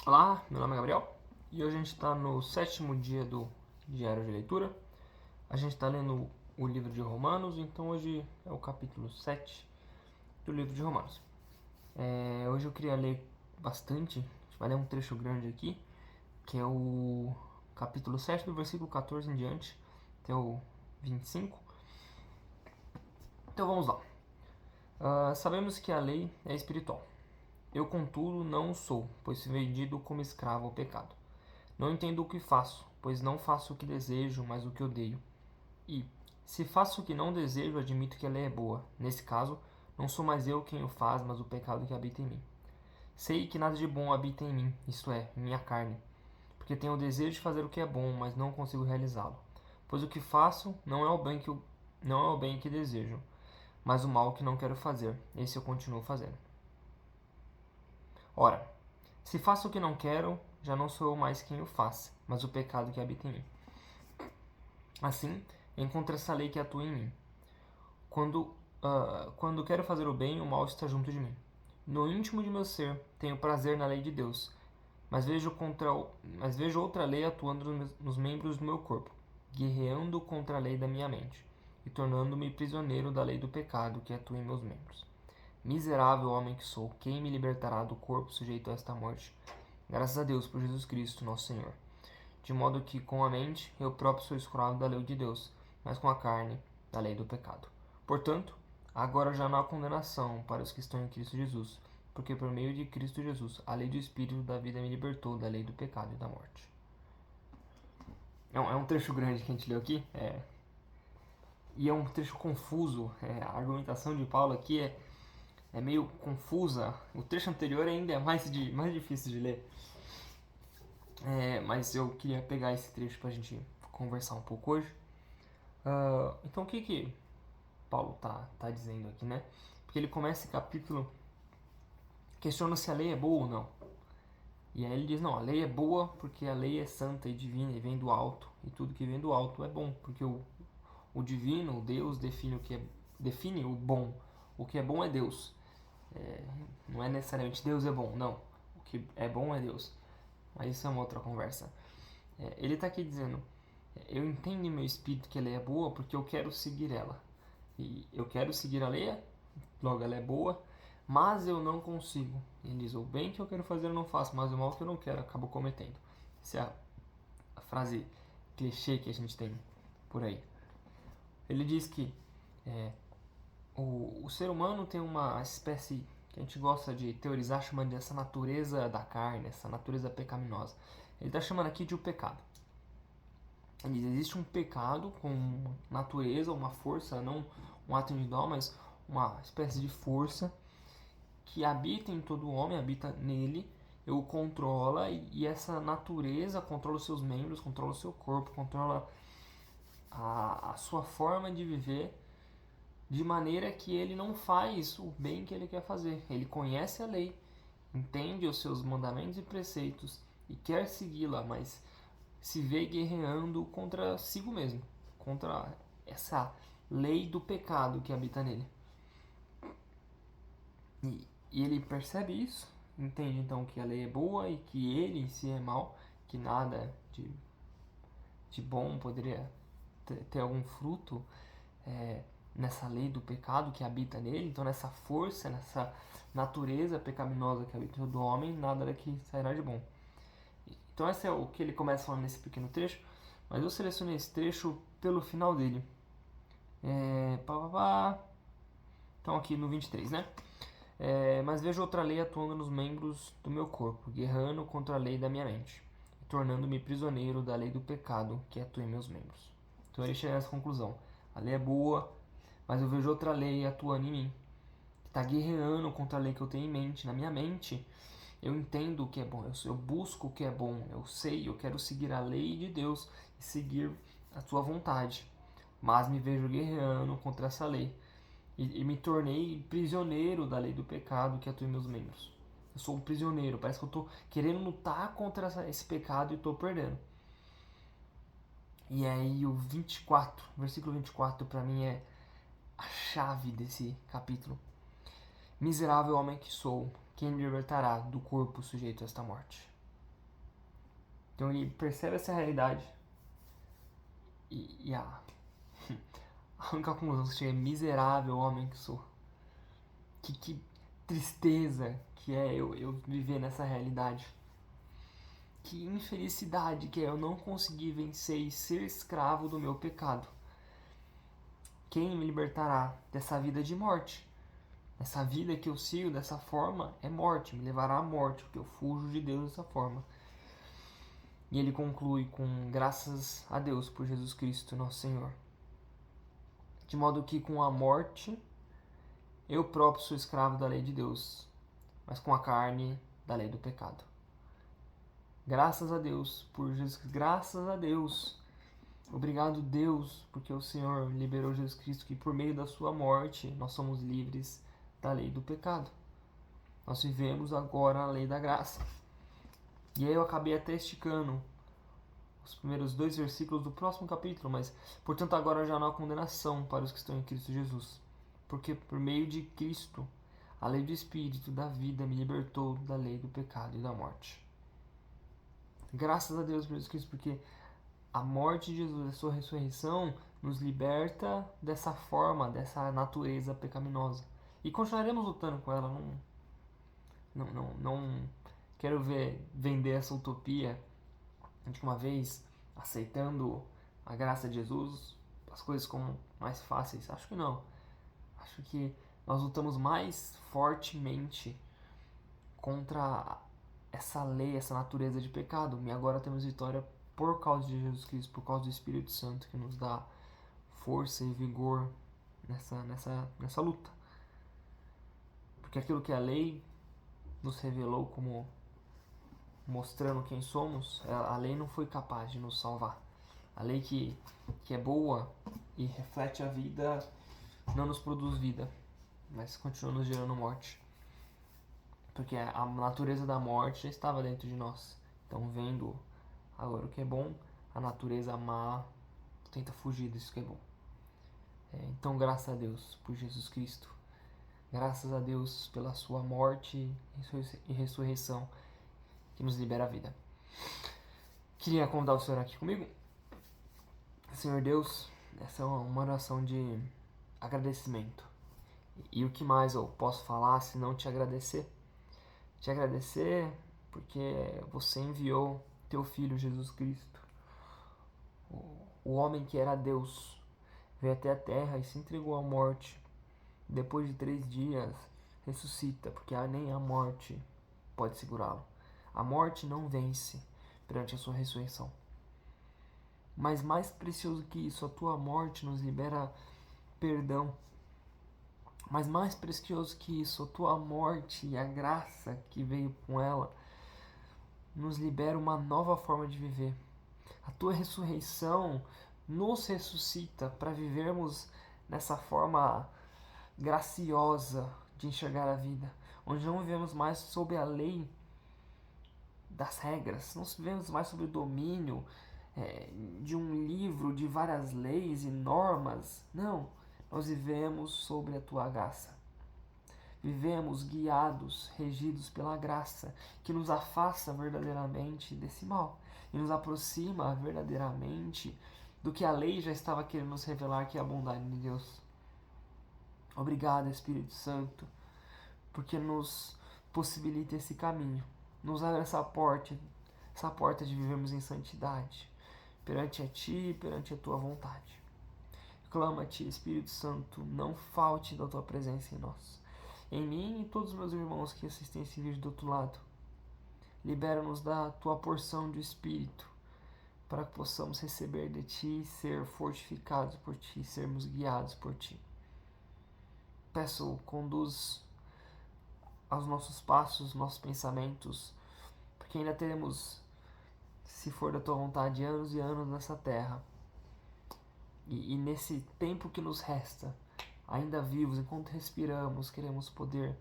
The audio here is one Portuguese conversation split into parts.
Olá, meu nome é Gabriel e hoje a gente está no 7º dia do diário de leitura. A gente está lendo o livro de Romanos, então hoje é o capítulo 7 do livro de Romanos. Hoje eu queria ler bastante, a gente vai ler um trecho grande aqui, que é o capítulo 7, do versículo 14 em diante até o 25. Então vamos lá. Sabemos que a lei é espiritual. Eu, contudo, não o sou, pois fui vendido como escravo ao pecado. Não entendo o que faço, pois não faço o que desejo, mas o que odeio. E, se faço o que não desejo, admito que a lei é boa. Nesse caso, não sou mais eu quem o faz, mas o pecado que habita em mim. Sei que nada de bom habita em mim, isto é, em minha carne, porque tenho o desejo de fazer o que é bom, mas não consigo realizá-lo. Pois o que faço não é o bem que desejo, mas o mal que não quero fazer. Esse eu continuo fazendo. Ora, se faço o que não quero, já não sou eu mais quem o faz, mas o pecado que habita em mim. Assim, encontro essa lei que atua em mim. Quando quero fazer o bem, o mal está junto de mim. No íntimo de meu ser, tenho prazer na lei de Deus, mas vejo outra lei atuando nos membros do meu corpo, guerreando contra a lei da minha mente, e tornando-me prisioneiro da lei do pecado que atua em meus membros. Miserável homem que sou, quem me libertará do corpo sujeito a esta morte? Graças a Deus por Jesus Cristo, nosso Senhor. De modo que, com a mente, eu próprio sou escravo da lei de Deus, mas com a carne, da lei do pecado. Portanto, agora já não há condenação para os que estão em Cristo Jesus, porque por meio de Cristo Jesus, a lei do Espírito da vida me libertou da lei do pecado e da morte. É um trecho grande que a gente leu aqui, e é um trecho confuso. A argumentação de Paulo aqui é meio confusa. O trecho anterior ainda é mais difícil de ler. Mas eu queria pegar esse trecho para a gente conversar um pouco hoje. Então o que Paulo tá dizendo aqui, né? Porque ele começa esse capítulo questionando se a lei é boa ou não. E aí ele diz, não, a lei é boa porque a lei é santa e divina e vem do alto. E tudo que vem do alto é bom, porque o divino, o Deus, define o bom. O que é bom é Deus. Não é necessariamente Deus é bom, não. O que é bom é Deus. Mas isso é uma outra conversa. Ele está aqui dizendo, eu entendo em meu espírito que a lei é boa porque eu quero seguir ela. E eu quero seguir a lei, logo ela é boa, mas eu não consigo. Ele diz, o bem que eu quero fazer eu não faço, mas o mal que eu não quero eu acabo cometendo. Essa é a frase clichê que a gente tem por aí. Ele diz que o ser humano tem uma espécie que a gente gosta de teorizar, chamando dessa natureza da carne, essa natureza pecaminosa. Ele está chamando aqui de o pecado. Ele diz, existe um pecado com natureza, uma força, não um ato individual, mas uma espécie de força que habita em todo homem, habita nele, o controla e essa natureza controla os seus membros, controla o seu corpo, controla a sua forma de viver, de maneira que ele não faz o bem que ele quer fazer. Ele conhece a lei, entende os seus mandamentos e preceitos e quer segui-la, mas se vê guerreando contra si mesmo, contra essa lei do pecado que habita nele. E ele percebe isso, entende então que a lei é boa e que ele em si é mau, que nada de bom poderia ter algum fruto nessa lei do pecado que habita nele, então nessa força, nessa natureza pecaminosa que habita do homem, nada daqui sairá de bom. Então esse é o que ele começa falando nesse pequeno trecho, mas eu selecionei esse trecho pelo final dele. Então aqui no 23, né? Mas vejo outra lei atuando nos membros do meu corpo, guerrando contra a lei da minha mente, tornando-me prisioneiro da lei do pecado que atua em meus membros. Então ele chega nessa conclusão. A lei é boa, mas eu vejo outra lei atuando em mim, que está guerreando contra a lei que eu tenho em mente. Na minha mente, eu entendo o que é bom, eu busco o que é bom, eu sei, eu quero seguir a lei de Deus e seguir a sua vontade. Mas me vejo guerreando contra essa lei e me tornei prisioneiro da lei do pecado que atua em meus membros. Eu sou um prisioneiro, parece que eu estou querendo lutar contra esse pecado e estou perdendo. E aí o 24, versículo 24 para mim é a chave desse capítulo. Miserável homem que sou, quem me libertará do corpo sujeito a esta morte? Então ele percebe essa realidade e a única conclusão que chega é: miserável homem que sou. Que tristeza que é eu viver nessa realidade. Que infelicidade que é eu não conseguir vencer e ser escravo do meu pecado. Quem me libertará dessa vida de morte? Essa vida que eu sigo dessa forma é morte, me levará à morte, porque eu fujo de Deus dessa forma. E ele conclui com: graças a Deus por Jesus Cristo, nosso Senhor. De modo que com a morte, eu próprio sou escravo da lei de Deus, mas com a carne, da lei do pecado. Graças a Deus por Jesus Cristo, graças a Deus. Obrigado, Deus, porque o Senhor liberou Jesus Cristo, que por meio da sua morte nós somos livres da lei do pecado. Nós vivemos agora a lei da graça. E aí eu acabei até esticando os primeiros 2 versículos do próximo capítulo, mas, portanto, agora já não há condenação para os que estão em Cristo Jesus. Porque por meio de Cristo, a lei do Espírito da vida me libertou da lei do pecado e da morte. Graças a Deus por Jesus Cristo, porque a morte de Jesus, a sua ressurreição, nos liberta dessa forma, dessa natureza pecaminosa. E continuaremos lutando com ela. Não quero vender essa utopia de que uma vez aceitando a graça de Jesus, as coisas ficam mais fáceis. Acho que não. Acho que nós lutamos mais fortemente contra essa lei, essa natureza de pecado. E agora temos vitória por causa de Jesus Cristo, por causa do Espírito Santo que nos dá força e vigor nessa luta. Porque aquilo que a lei nos revelou como mostrando quem somos, a lei não foi capaz de nos salvar. A lei que é boa e reflete a vida não nos produz vida, mas continua nos gerando morte. Porque a natureza da morte já estava dentro de nós. Então, vendo agora o que é bom, a natureza má tenta fugir disso que é bom. Então, graças a Deus por Jesus Cristo. Graças a Deus pela sua morte e ressurreição que nos libera a vida. Queria convidar o Senhor aqui comigo. Senhor Deus, essa é uma oração de agradecimento. E o que mais eu posso falar se não te agradecer? Te agradecer porque você enviou teu Filho Jesus Cristo, o homem que era Deus, veio até a terra e se entregou à morte. Depois de 3 dias, ressuscita, porque nem a morte pode segurá-lo. A morte não vence perante a sua ressurreição. Mas mais precioso que isso, a tua morte nos libera perdão. Mas mais precioso que isso, a tua morte e a graça que veio com ela nos libera uma nova forma de viver. A tua ressurreição nos ressuscita para vivermos nessa forma graciosa de enxergar a vida, onde não vivemos mais sob a lei das regras, não vivemos mais sob o domínio de um livro de várias leis e normas. Não, nós vivemos sobre a tua graça. Vivemos guiados, regidos pela graça, que nos afasta verdadeiramente desse mal e nos aproxima verdadeiramente do que a lei já estava querendo nos revelar, que é a bondade de Deus. Obrigado, Espírito Santo, porque nos possibilita esse caminho, nos abre essa porta de vivermos em santidade, perante a Ti e perante a Tua vontade. Clama-te, Espírito Santo, não falte da Tua presença em nós, em mim e todos os meus irmãos que assistem esse vídeo do outro lado. Libera-nos da Tua porção de Espírito, para que possamos receber de Ti, ser fortificados por Ti, sermos guiados por Ti. Peço, conduz aos nossos passos, nossos pensamentos, porque ainda teremos, se for da Tua vontade, anos e anos nessa terra. E nesse tempo que nos resta, ainda vivos, enquanto respiramos, queremos poder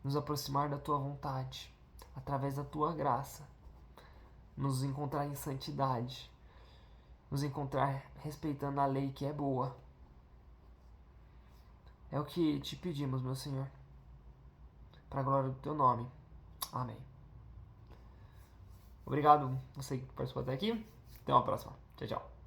nos aproximar da Tua vontade, através da Tua graça, nos encontrar em santidade, nos encontrar respeitando a lei que é boa. É o que te pedimos, meu Senhor, para a glória do Teu nome. Amém. Obrigado você que participou até aqui. Até uma próxima. Tchau, tchau.